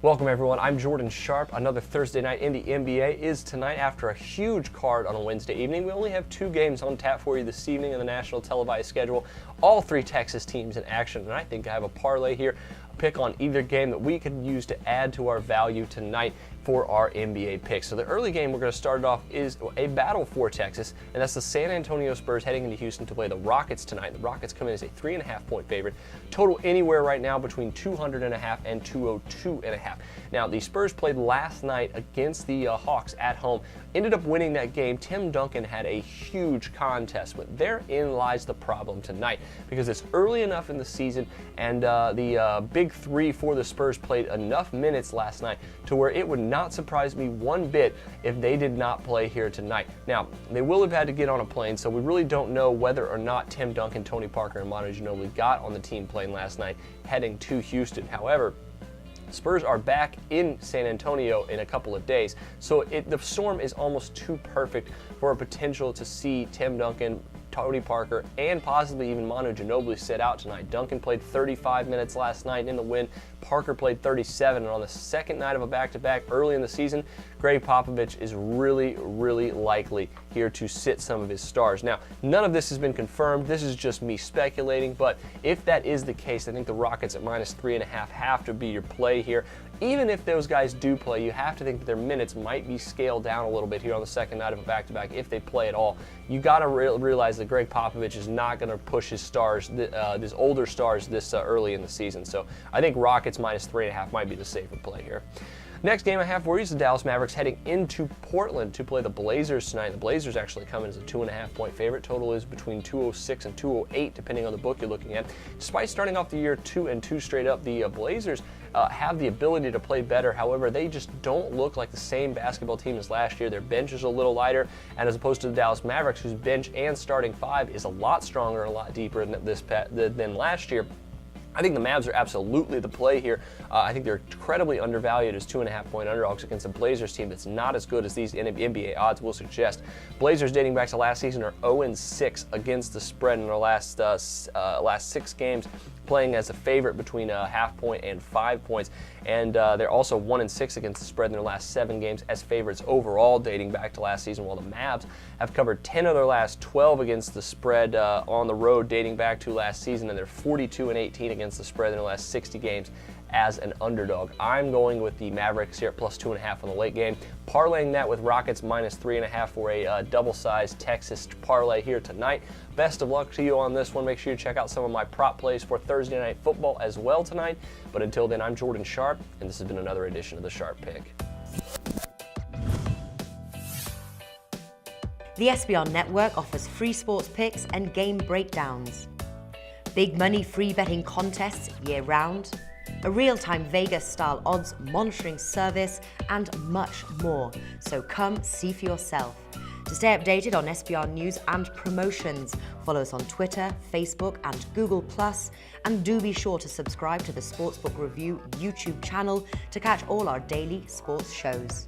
Welcome everyone, I'm Jordan Sharp. Another Thursday night in the NBA is tonight after a huge card on a Wednesday evening. We only have two games on tap for you this evening in the national televised schedule. All three Texas teams in action, and I think I have a parlay here, a pick on either game that we could use to add to our value tonight for our NBA picks. So the early game we're going to start off is a battle for Texas, and that's the San Antonio Spurs heading into Houston to play the Rockets tonight. The Rockets come in as a 3.5-point favorite. Total anywhere right now between 200.5 and 202.5. Now the Spurs played last night against the Hawks at home, ended up winning that game. Tim Duncan had a huge contest, but therein lies the problem tonight because it's early enough in the season, and the big three for the Spurs played enough minutes last night to where it would not surprise me one bit if they did not play here tonight. Now, they will have had to get on a plane, so we really don't know whether or not Tim Duncan, Tony Parker, and Manu Ginobili got on the team plane last night heading to Houston. However, Spurs are back in San Antonio in a couple of days, so the storm is almost too perfect for a potential to see Tim Duncan, Tony Parker, and possibly even Manu Ginobili sit out tonight. Duncan played 35 minutes last night in the win. Parker played 37, and on the second night of a back-to-back early in the season, Greg Popovich is really likely here to sit some of his stars. Now, none of this has been confirmed. This is just me speculating, but if that is the case, I think the Rockets at -3.5 have to be your play here. Even if those guys do play, you have to think that their minutes might be scaled down a little bit here on the second night of a back-to-back if they play at all. You got to realize that Greg Popovich is not going to push his stars, these older stars, this early in the season. So I think Rockets -3.5 might be the safer play here. Next game I have for you is the Dallas Mavericks heading into Portland to play the Blazers tonight. The Blazers actually come in as a 2.5-point favorite. Total is between 206 and 208, depending on the book you're looking at. Despite starting off the year 2-2 straight up, the Blazers have the ability to play better. However, they just don't look like the same basketball team as last year. Their bench is a little lighter, and as opposed to the Dallas Mavericks, whose bench and starting five is a lot stronger and a lot deeper than last year, I think the Mavs are absolutely the play here. I think they're incredibly undervalued as 2.5-point underdogs against a Blazers team that's not as good as these NBA odds will suggest. Blazers dating back to last season are 0-6 against the spread in their last 6 games, playing as a favorite between a half-point and 5 points. And they're also 1-6 against the spread in their last 7 games as favorites overall dating back to last season, while the Mavs have covered 10 of their last 12 against the spread on the road dating back to last season, and they're 42-18 against the spread in their last 60 games as an underdog. I'm going with the Mavericks here at +2.5 on the late game, parlaying that with Rockets -3.5 for a double-sized Texas parlay here tonight. Best of luck to you on this one. Make sure you check out some of my prop plays for Thursday Night Football as well tonight. But until then, I'm Jordan Sharp, and this has been another edition of the Sharp Pick. The SBR Network offers free sports picks and game breakdowns, big money free betting contests year-round, a real-time Vegas-style odds monitoring service, and much more. So come see for yourself. To stay updated on SBR news and promotions, follow us on Twitter, Facebook, and Google+, and do be sure to subscribe to the Sportsbook Review YouTube channel to catch all our daily sports shows.